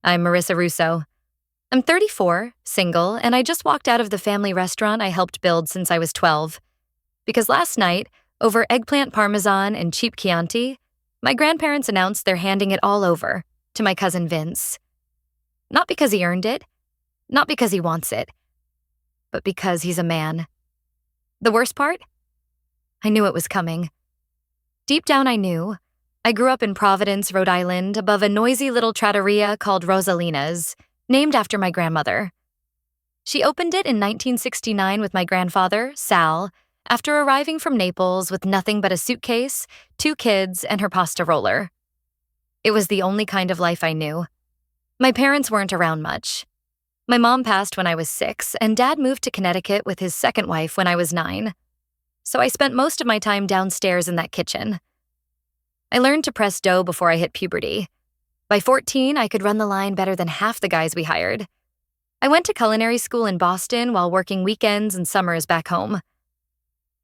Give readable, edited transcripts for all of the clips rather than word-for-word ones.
I'm Marissa Russo. I'm 34, single, and I just walked out of the family restaurant I helped build since I was 12. Because last night, over eggplant parmesan and cheap Chianti, my grandparents announced they're handing it all over to my cousin Vince. Not because he earned it, not because he wants it, but because he's a man. The worst part? I knew it was coming. Deep down I knew. I grew up in Providence, Rhode Island, above a noisy little trattoria called Rosalina's, named after my grandmother. She opened it in 1969 with my grandfather, Sal, after arriving from Naples with nothing but a suitcase, 2 kids, and her pasta roller. It was the only kind of life I knew. My parents weren't around much. My mom passed when I was 6, and Dad moved to Connecticut with his second wife when I was 9. So I spent most of my time downstairs in that kitchen. I learned to press dough before I hit puberty. By 14, I could run the line better than half the guys we hired. I went to culinary school in Boston while working weekends and summers back home.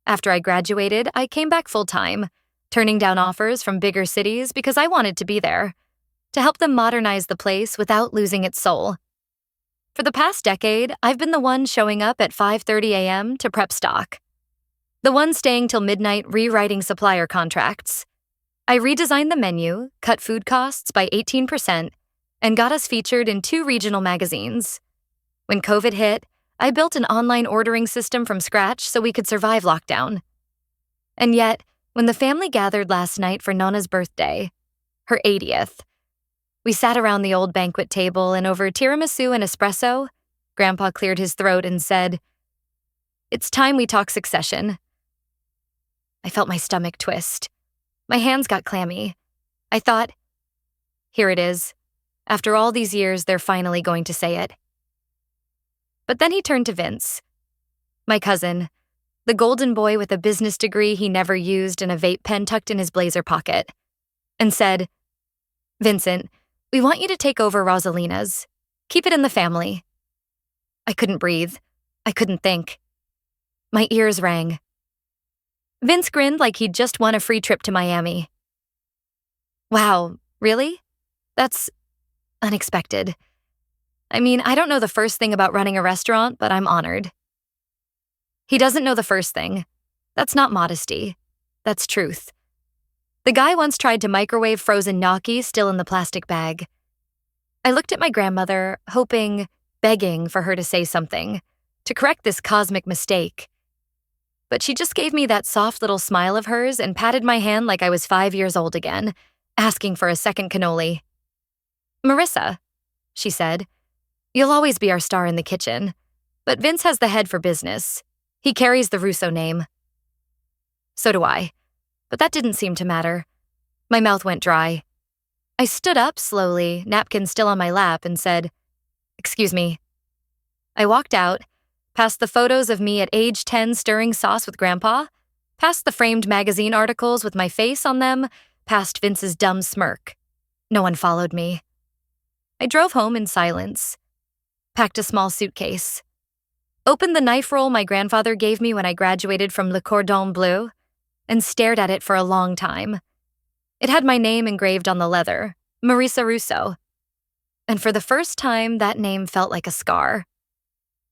After I graduated, I came back full-time, turning down offers from bigger cities because I wanted to be there, to help them modernize the place without losing its soul. For the past decade, I've been the one showing up at 5:30 a.m. to prep stock. The one staying till midnight rewriting supplier contracts. I redesigned the menu, cut food costs by 18%, and got us featured in 2 regional magazines. When COVID hit, I built an online ordering system from scratch so we could survive lockdown. And yet, when the family gathered last night for Nonna's birthday, her 80th, we sat around the old banquet table and over tiramisu and espresso, Grandpa cleared his throat and said, "It's time we talk succession." I felt my stomach twist. My hands got clammy. I thought, here it is. After all these years, they're finally going to say it. But then he turned to Vince, my cousin, the golden boy with a business degree he never used and a vape pen tucked in his blazer pocket, and said, "Vincent, we want you to take over Rosalina's. Keep it in the family." I couldn't breathe. I couldn't think. My ears rang. Vince grinned like he'd just won a free trip to Miami. Wow, really? That's unexpected. I mean, I don't know the first thing about running a restaurant, but I'm honored. He doesn't know the first thing. That's not modesty. That's truth. The guy once tried to microwave frozen gnocchi still in the plastic bag. I looked at my grandmother, hoping, begging for her to say something, to correct this cosmic mistake. But she just gave me that soft little smile of hers and patted my hand like I was 5 years old again, asking for a second cannoli. "Marissa," she said, "you'll always be our star in the kitchen, but Vince has the head for business. He carries the Russo name." So do I, but that didn't seem to matter. My mouth went dry. I stood up slowly, napkin still on my lap, and said, "Excuse me." I walked out, past the photos of me at age 10 stirring sauce with Grandpa, past the framed magazine articles with my face on them, past Vince's dumb smirk. No one followed me. I drove home in silence, packed a small suitcase, opened the knife roll my grandfather gave me when I graduated from Le Cordon Bleu, and stared at it for a long time. It had my name engraved on the leather, Marissa Russo. And for the first time, that name felt like a scar.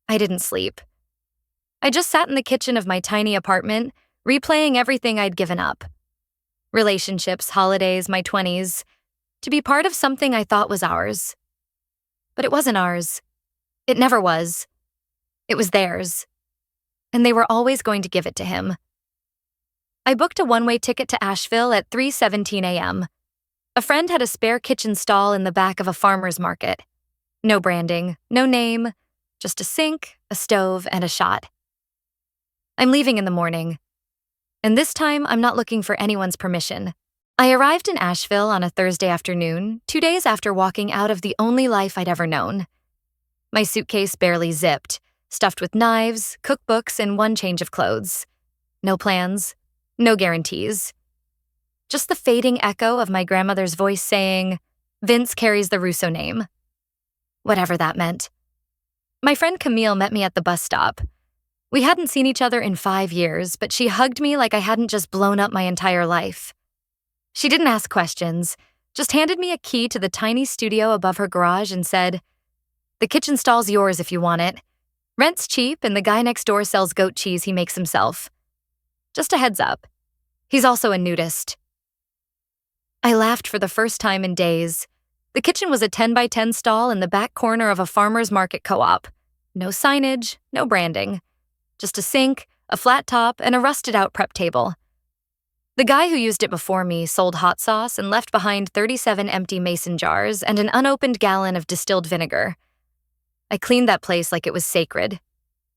I didn't sleep. I just sat in the kitchen of my tiny apartment, replaying everything I'd given up. Relationships, holidays, my 20s, to be part of something I thought was ours. But it wasn't ours. It never was. It was theirs. And they were always going to give it to him. I booked a one-way ticket to Asheville at 3:17 a.m. A friend had a spare kitchen stall in the back of a farmer's market. No branding, no name, just a sink, a stove, and a shot. I'm leaving in the morning. And this time, I'm not looking for anyone's permission. I arrived in Asheville on a Thursday afternoon, 2 days after walking out of the only life I'd ever known. My suitcase barely zipped, stuffed with knives, cookbooks, and one change of clothes. No plans, no guarantees. Just the fading echo of my grandmother's voice saying, "Vince carries the Russo name." Whatever that meant. My friend Camille met me at the bus stop. We hadn't seen each other in 5 years, but she hugged me like I hadn't just blown up my entire life. She didn't ask questions, just handed me a key to the tiny studio above her garage and said, "The kitchen stall's yours if you want it. Rent's cheap and the guy next door sells goat cheese he makes himself. Just a heads up. He's also a nudist." I laughed for the first time in days. The kitchen was a 10 by 10 stall in the back corner of a farmer's market co-op. No signage, no branding. Just a sink, a flat top, and a rusted-out prep table. The guy who used it before me sold hot sauce and left behind 37 empty mason jars and an unopened gallon of distilled vinegar. I cleaned that place like it was sacred.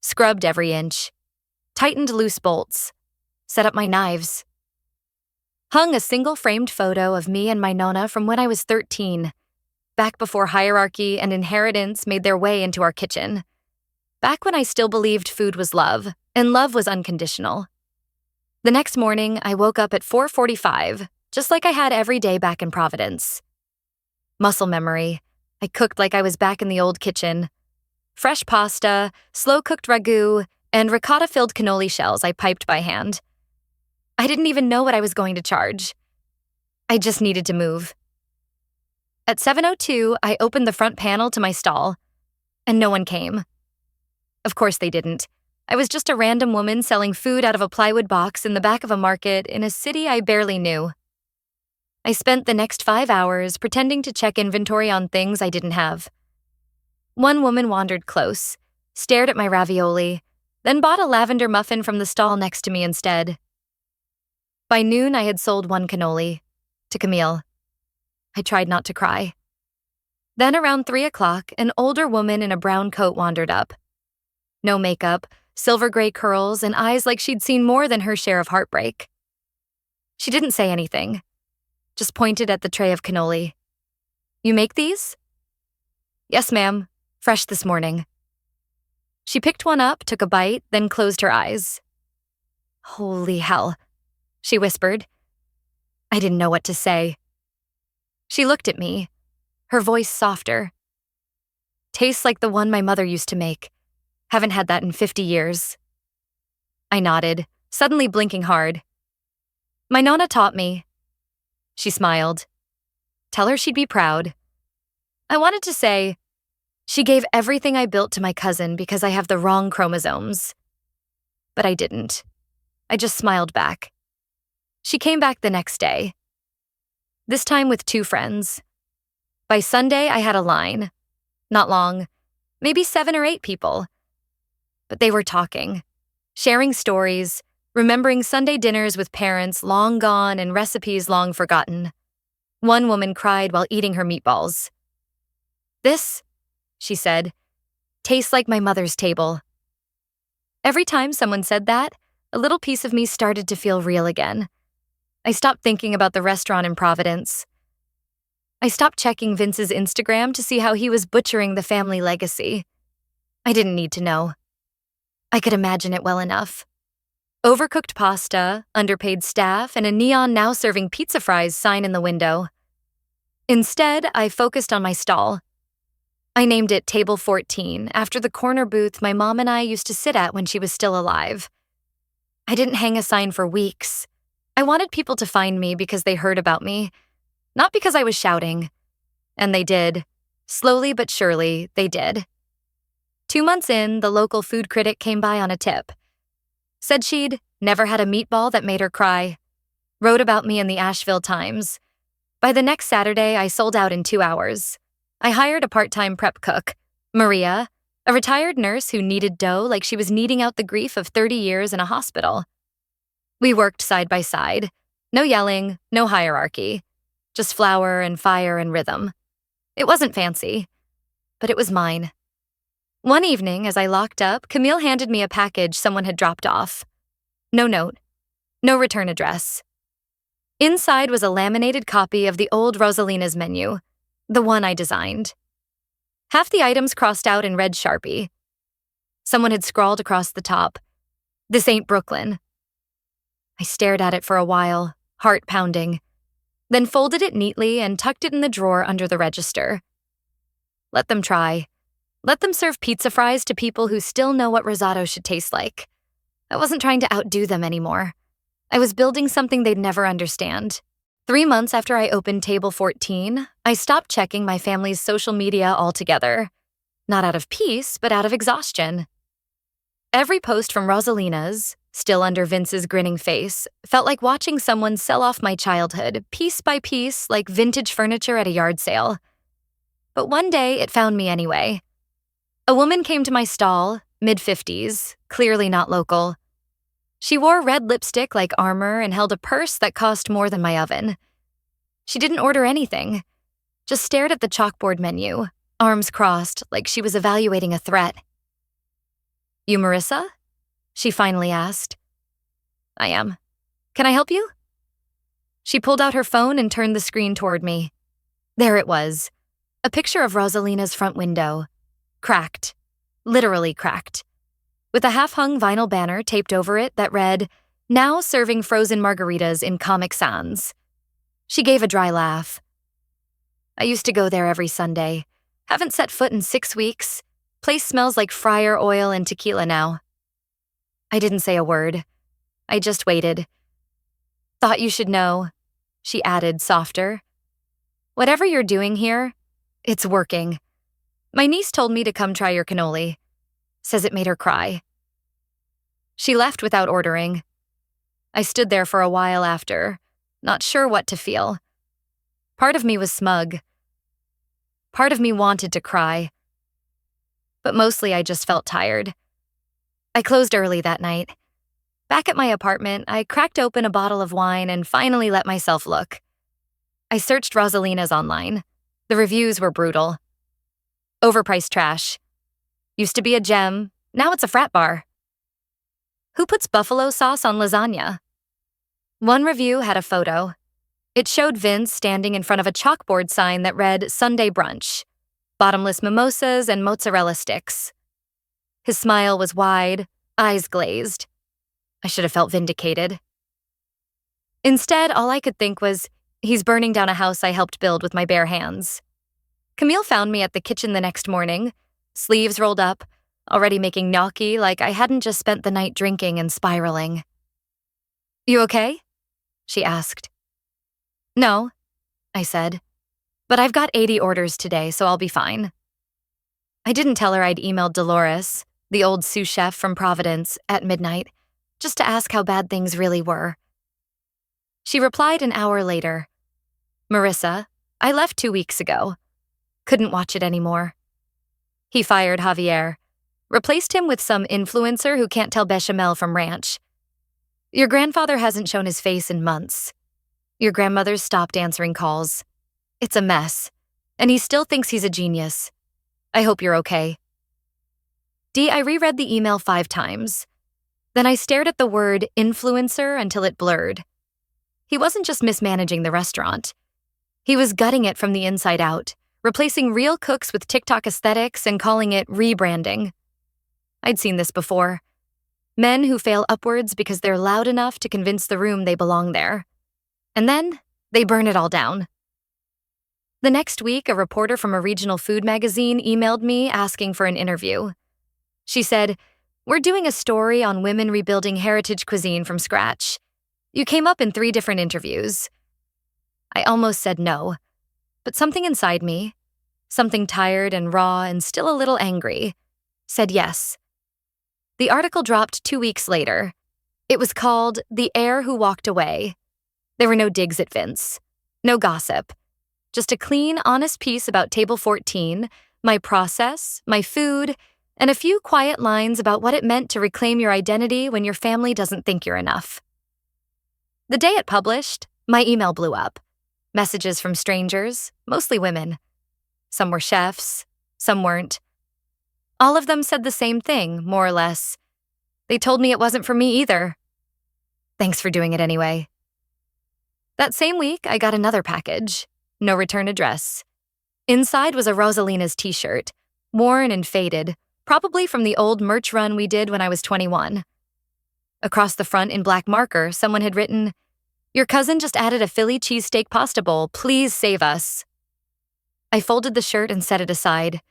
Scrubbed every inch. Tightened loose bolts. Set up my knives. Hung a single framed photo of me and my Nona from when I was 13, back before hierarchy and inheritance made their way into our kitchen. Back when I still believed food was love, and love was unconditional. The next morning, I woke up at 4:45, just like I had every day back in Providence. Muscle memory. I cooked like I was back in the old kitchen. Fresh pasta, slow-cooked ragu, and ricotta-filled cannoli shells I piped by hand. I didn't even know what I was going to charge. I just needed to move. At 7:02, I opened the front panel to my stall, and no one came. Of course they didn't. I was just a random woman selling food out of a plywood box in the back of a market in a city I barely knew. I spent the next 5 hours pretending to check inventory on things I didn't have. One woman wandered close, stared at my ravioli, then bought a lavender muffin from the stall next to me instead. By noon, I had sold one cannoli, to Camille. I tried not to cry. Then around 3 o'clock, an older woman in a brown coat wandered up. No makeup, silver gray curls, and eyes like she'd seen more than her share of heartbreak. She didn't say anything, just pointed at the tray of cannoli. "You make these?" "Yes, ma'am. Fresh this morning." She picked one up, took a bite, then closed her eyes. "Holy hell," she whispered. I didn't know what to say. She looked at me, her voice softer. "Tastes like the one my mother used to make. Haven't had that in 50 years. I nodded, suddenly blinking hard. "My Nona taught me." She smiled. "Tell her she'd be proud." I wanted to say, "She gave everything I built to my cousin because I have the wrong chromosomes." But I didn't. I just smiled back. She came back the next day. This time with 2 friends. By Sunday, I had a line. Not long, maybe 7 or 8 people. But they were talking, sharing stories, remembering Sunday dinners with parents long gone and recipes long forgotten. One woman cried while eating her meatballs. "This," she said, "tastes like my mother's table." Every time someone said that, a little piece of me started to feel real again. I stopped thinking about the restaurant in Providence. I stopped checking Vince's Instagram to see how he was butchering the family legacy. I didn't need to know. I could imagine it well enough. Overcooked pasta, underpaid staff, and a neon now serving pizza fries sign in the window. Instead, I focused on my stall. I named it Table 14 after the corner booth my mom and I used to sit at when she was still alive. I didn't hang a sign for weeks. I wanted people to find me because they heard about me, not because I was shouting. And they did. Slowly but surely, they did. 2 months in, the local food critic came by on a tip. Said she'd never had a meatball that made her cry. Wrote about me in the Asheville Times. By the next Saturday, I sold out in 2 hours. I hired a part-time prep cook, Maria, a retired nurse who kneaded dough like she was kneading out the grief of 30 years in a hospital. We worked side by side. No yelling, no hierarchy. Just flour and fire and rhythm. It wasn't fancy, but it was mine. One evening, as I locked up, Camille handed me a package someone had dropped off. No note. No return address. Inside was a laminated copy of the old Rosalina's menu, the one I designed. Half the items crossed out in red Sharpie. Someone had scrawled across the top, "This ain't Brooklyn." I stared at it for a while, heart pounding, then folded it neatly and tucked it in the drawer under the register. Let them try. Let them serve pizza fries to people who still know what risotto should taste like. I wasn't trying to outdo them anymore. I was building something they'd never understand. 3 months after I opened Table 14, I stopped checking my family's social media altogether. Not out of peace, but out of exhaustion. Every post from Rosalina's, still under Vince's grinning face, felt like watching someone sell off my childhood, piece by piece, like vintage furniture at a yard sale. But one day, it found me anyway. A woman came to my stall, mid-50s, clearly not local. She wore red lipstick like armor and held a purse that cost more than my oven. She didn't order anything, just stared at the chalkboard menu, arms crossed like she was evaluating a threat. "You Marissa?" she finally asked. "I am. Can I help you?" She pulled out her phone and turned the screen toward me. There it was, a picture of Rosalina's front window. Cracked. Literally cracked. With a half-hung vinyl banner taped over it that read, "Now serving frozen margaritas in Comic Sans." She gave a dry laugh. "I used to go there every Sunday. Haven't set foot in 6 weeks. Place smells like fryer oil and tequila now." I didn't say a word. I just waited. "Thought you should know," she added, softer. "Whatever you're doing here, it's working. My niece told me to come try your cannoli. Says it made her cry." She left without ordering. I stood there for a while after, not sure what to feel. Part of me was smug. Part of me wanted to cry. But mostly I just felt tired. I closed early that night. Back at my apartment, I cracked open a bottle of wine and finally let myself look. I searched Rosalina's online. The reviews were brutal. Overpriced trash. Used to be a gem, now it's a frat bar. Who puts buffalo sauce on lasagna? One review had a photo. It showed Vince standing in front of a chalkboard sign that read Sunday brunch, bottomless mimosas and mozzarella sticks. His smile was wide, eyes glazed. I should have felt vindicated. Instead, all I could think was, he's burning down a house I helped build with my bare hands. Camille found me at the kitchen the next morning, sleeves rolled up, already making gnocchi like I hadn't just spent the night drinking and spiraling. "You okay?" she asked. "No," I said, "but I've got 80 orders today, so I'll be fine." I didn't tell her I'd emailed Dolores, the old sous chef from Providence, at midnight, just to ask how bad things really were. She replied an hour later. "Marissa, I left 2 weeks ago. Couldn't watch it anymore." He fired Javier, replaced him with some influencer who can't tell bechamel from ranch. "Your grandfather hasn't shown his face in months. Your grandmother's stopped answering calls. It's a mess, and he still thinks he's a genius. I hope you're okay." I reread the email 5 times. Then I stared at the word influencer until it blurred. He wasn't just mismanaging the restaurant. He was gutting it from the inside out, replacing real cooks with TikTok aesthetics and calling it rebranding. I'd seen this before. Men who fail upwards because they're loud enough to convince the room they belong there. And then, they burn it all down. The next week, a reporter from a regional food magazine emailed me asking for an interview. She said, "We're doing a story on women rebuilding heritage cuisine from scratch. You came up in 3 different interviews." I almost said no, but something inside me, something tired and raw and still a little angry, said yes. The article dropped 2 weeks later. It was called "The Heir Who Walked Away." There were no digs at Vince, no gossip, just a clean, honest piece about Table 14, my process, my food, and a few quiet lines about what it meant to reclaim your identity when your family doesn't think you're enough. The day it published, my email blew up. Messages from strangers, mostly women. Some were chefs, some weren't. All of them said the same thing, more or less. They told me it wasn't for me either. Thanks for doing it anyway. That same week, I got another package. No return address. Inside was a Rosalina's t-shirt, worn and faded, probably from the old merch run we did when I was 21. Across the front in black marker, someone had written, "Your cousin just added a Philly cheesesteak pasta bowl. Please save us." I folded the shirt and set it aside.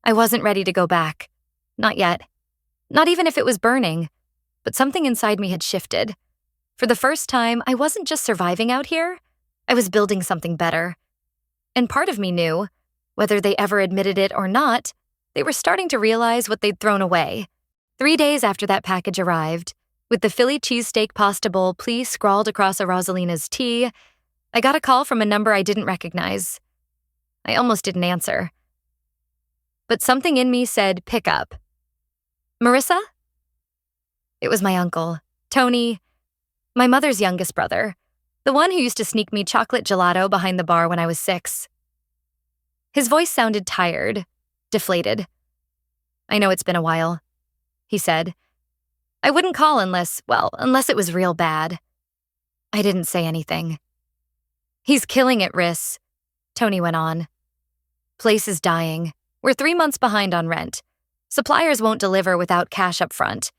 I wasn't ready to go back. Not yet. Not even if it was burning. But something inside me had shifted. For the first time, I wasn't just surviving out here. I was building something better. And part of me knew, whether they ever admitted it or not, they were starting to realize what they'd thrown away. 3 days after that package arrived, with the Philly cheesesteak pasta bowl please scrawled across a Rosalina's T, I got a call from a number I didn't recognize. I almost didn't answer. But something in me said, pick up. Marissa? It was my uncle, Tony, my mother's youngest brother, the one who used to sneak me chocolate gelato behind the bar when I was 6. His voice sounded tired, deflated. I know it's been a while, he said. I wouldn't call unless it was real bad. I didn't say anything. He's killing it, Riss, Tony went on. Place is dying. We're 3 months behind on rent. Suppliers won't deliver without cash up front.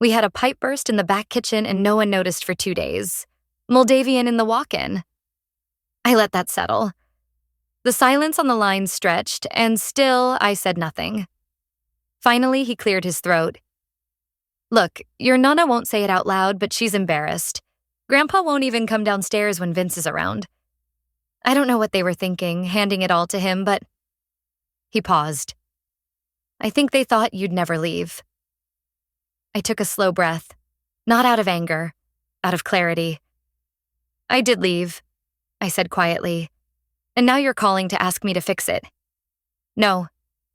We had a pipe burst in the back kitchen and no one noticed for 2 days. Moldavian in the walk-in. I let that settle. The silence on the line stretched, and still I said nothing. Finally, he cleared his throat. Look, your Nonna won't say it out loud, but she's embarrassed. Grandpa won't even come downstairs when Vince is around. I don't know what they were thinking, handing it all to him, but... He paused. I think they thought you'd never leave. I took a slow breath, not out of anger, out of clarity. I did leave, I said quietly, and now you're calling to ask me to fix it. No,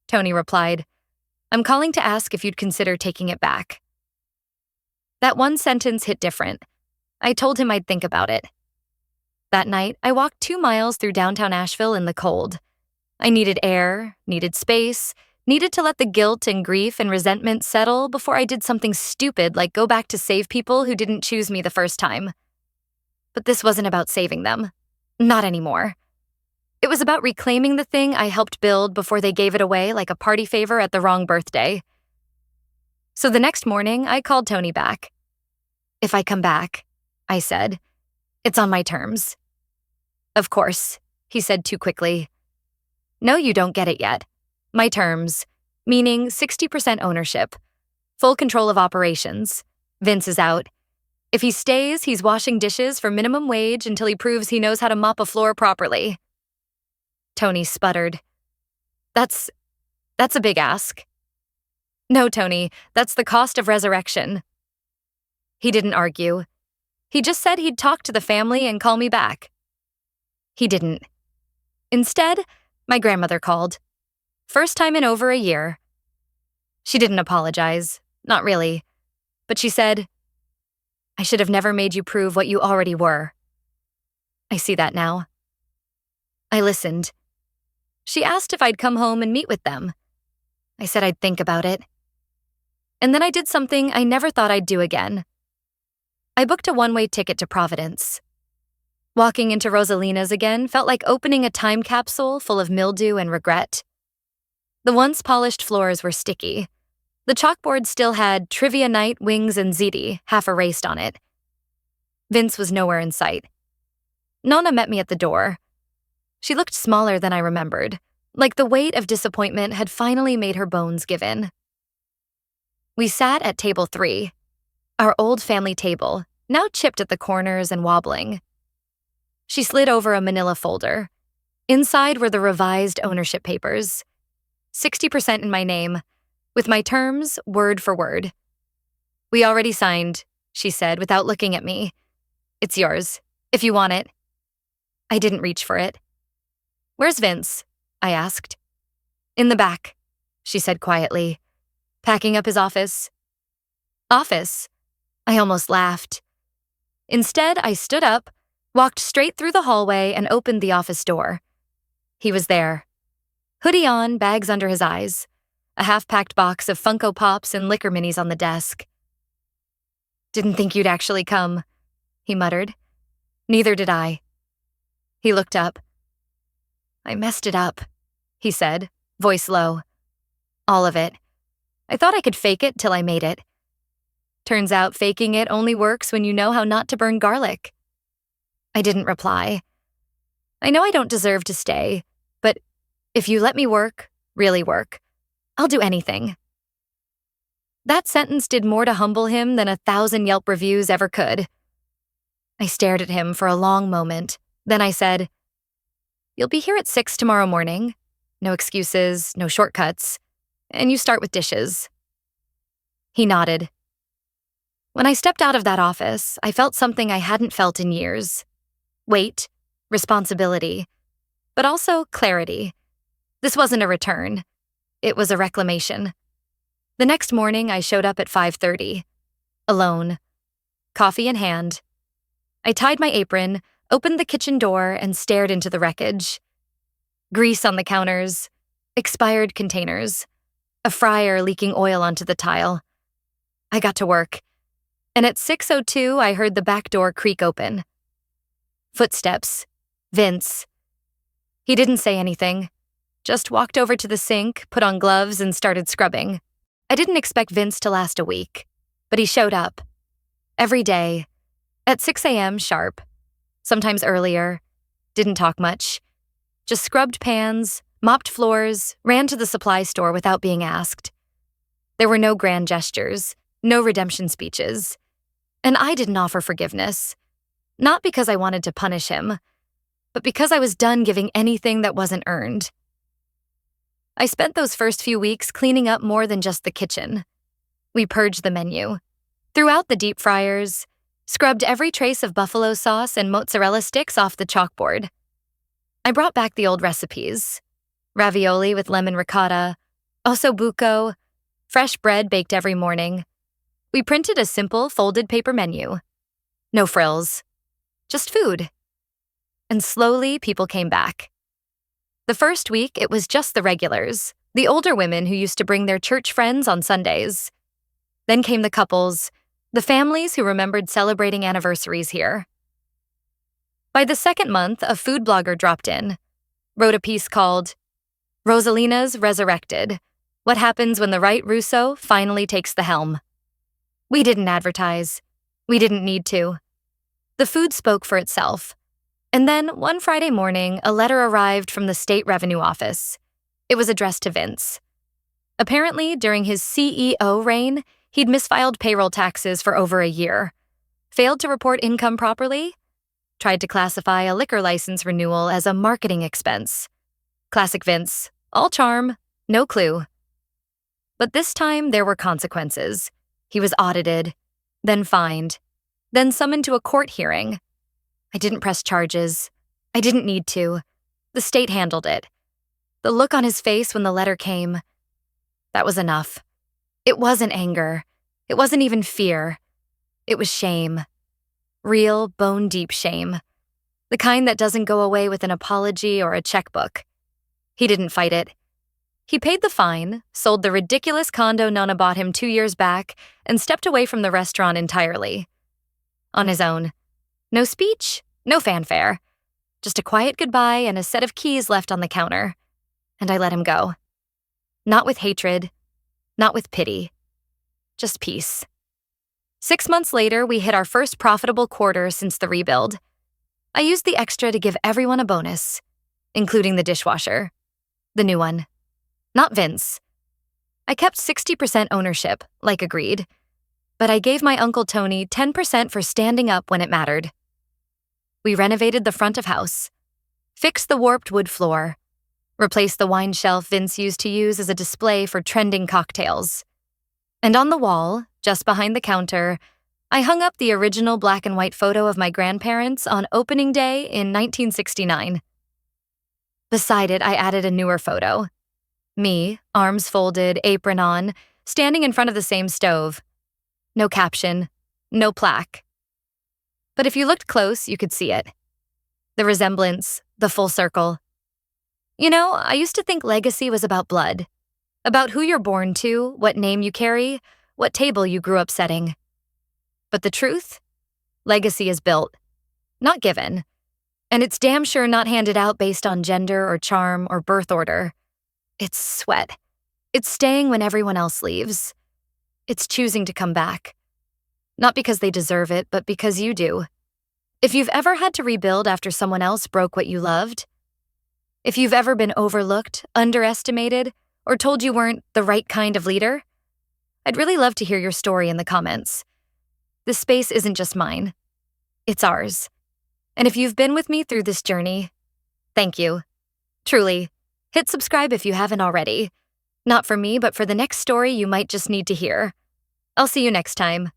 Tony replied. I'm calling to ask if you'd consider taking it back. That one sentence hit different. I told him I'd think about it. That night, I walked 2 miles through downtown Asheville in the cold. I needed air, needed space, needed to let the guilt and grief and resentment settle before I did something stupid like go back to save people who didn't choose me the first time. But this wasn't about saving them. Not anymore. It was about reclaiming the thing I helped build before they gave it away like a party favor at the wrong birthday. So the next morning, I called Tony back. If I come back, I said, it's on my terms. Of course, he said too quickly. No, you don't get it yet. My terms, meaning 60% ownership, full control of operations. Vince is out. If he stays, he's washing dishes for minimum wage until he proves he knows how to mop a floor properly. Tony sputtered. That's a big ask. No, Tony, that's the cost of resurrection. He didn't argue. He just said he'd talk to the family and call me back. He didn't. Instead, my grandmother called. First time in over a year. She didn't apologize, not really, but she said, I should have never made you prove what you already were. I see that now. I listened. She asked if I'd come home and meet with them. I said I'd think about it. And then I did something I never thought I'd do again. I booked a one-way ticket to Providence. Walking into Rosalina's again felt like opening a time capsule full of mildew and regret. The once polished floors were sticky. The chalkboard still had Trivia Night, Wings, and Ziti half erased on it. Vince was nowhere in sight. Nonna met me at the door. She looked smaller than I remembered, like the weight of disappointment had finally made her bones give in. We sat at table 3, our old family table, now chipped at the corners and wobbling. She slid over a manila folder. Inside were the revised ownership papers. 60% in my name, with my terms word for word. We already signed, she said without looking at me. It's yours, if you want it. I didn't reach for it. Where's Vince? I asked. In the back, she said quietly, packing up his office. Office? I almost laughed. Instead, I stood up, walked straight through the hallway, and opened the office door. He was there. Hoodie on, bags under his eyes, a half-packed box of Funko Pops and liquor minis on the desk. Didn't think you'd actually come, he muttered. Neither did I. He looked up. I messed it up, he said, voice low. All of it. I thought I could fake it till I made it. Turns out faking it only works when you know how not to burn garlic. I didn't reply. I know I don't deserve to stay, but if you let me work, really work, I'll do anything. That sentence did more to humble him than 1,000 Yelp reviews ever could. I stared at him for a long moment, Then I said, "You'll be here at 6 tomorrow morning. No excuses, no shortcuts. And you start with dishes." He nodded. When I stepped out of that office, I felt something I hadn't felt in years. Weight, responsibility, but also clarity. This wasn't a return. It was a reclamation. The next morning, I showed up at 5:30, alone, coffee in hand. I tied my apron, opened the kitchen door, and stared into the wreckage. Grease on the counters, expired containers, a fryer leaking oil onto the tile. I got to work, and at 6:02, I heard the back door creak open. Footsteps. Vince. He didn't say anything, just walked over to the sink, put on gloves, and started scrubbing. I didn't expect Vince to last a week, but he showed up. Every day, at 6 a.m. sharp, sometimes earlier, didn't talk much, just scrubbed pans, mopped floors, ran to the supply store without being asked. There were no grand gestures, no redemption speeches, and I didn't offer forgiveness. Not because I wanted to punish him, but because I was done giving anything that wasn't earned. I spent those first few weeks cleaning up more than just the kitchen. We purged the menu, threw out the deep fryers, scrubbed every trace of buffalo sauce and mozzarella sticks off the chalkboard. I brought back the old recipes: ravioli with lemon ricotta, osso buco, fresh bread baked every morning. We printed a simple folded paper menu. No frills. Just food. And slowly, people came back. The first week, it was just the regulars, the older women who used to bring their church friends on Sundays. Then came the couples, the families who remembered celebrating anniversaries here. By the second month, a food blogger dropped in, wrote a piece called "Rosalina's Resurrected: What Happens When the Right Russo Finally Takes the Helm." We didn't advertise. We didn't need to. The food spoke for itself. And then, one Friday morning, a letter arrived from the state revenue office. It was addressed to Vince. Apparently, during his CEO reign, he'd misfiled payroll taxes for over a year, failed to report income properly, tried to classify a liquor license renewal as a marketing expense. Classic Vince, all charm, no clue. But this time, there were consequences. He was audited, then fined, then summoned to a court hearing. I didn't press charges. I didn't need to. The state handled it. The look on his face when the letter came, that was enough. It wasn't anger. It wasn't even fear. It was shame. Real, bone-deep shame. The kind that doesn't go away with an apology or a checkbook. He didn't fight it. He paid the fine, sold the ridiculous condo Nona bought him 2 years back, and stepped away from the restaurant entirely. On his own. No speech, no fanfare. Just a quiet goodbye and a set of keys left on the counter. And I let him go. Not with hatred, not with pity. Just peace. 6 months later, we hit our first profitable quarter since the rebuild. I used the extra to give everyone a bonus, including the dishwasher. The new one. Not Vince. I kept 60% ownership, like agreed. But I gave my Uncle Tony 10% for standing up when it mattered. We renovated the front of house, fixed the warped wood floor, replaced the wine shelf Vince used to use as a display for trending cocktails. And on the wall, just behind the counter, I hung up the original black and white photo of my grandparents on opening day in 1969. Beside it, I added a newer photo. Me, arms folded, apron on, standing in front of the same stove. No caption, no plaque. But if you looked close, you could see it. The resemblance, the full circle. You know, I used to think legacy was about blood. About who you're born to, what name you carry, what table you grew up setting. But the truth? Legacy is built, not given. And it's damn sure not handed out based on gender or charm or birth order. It's sweat. It's staying when everyone else leaves. It's choosing to come back. Not because they deserve it, but because you do. If you've ever had to rebuild after someone else broke what you loved, if you've ever been overlooked, underestimated, or told you weren't the right kind of leader, I'd really love to hear your story in the comments. This space isn't just mine. It's ours. And if you've been with me through this journey, thank you. Truly, hit subscribe if you haven't already. Not for me, but for the next story you might just need to hear. I'll see you next time.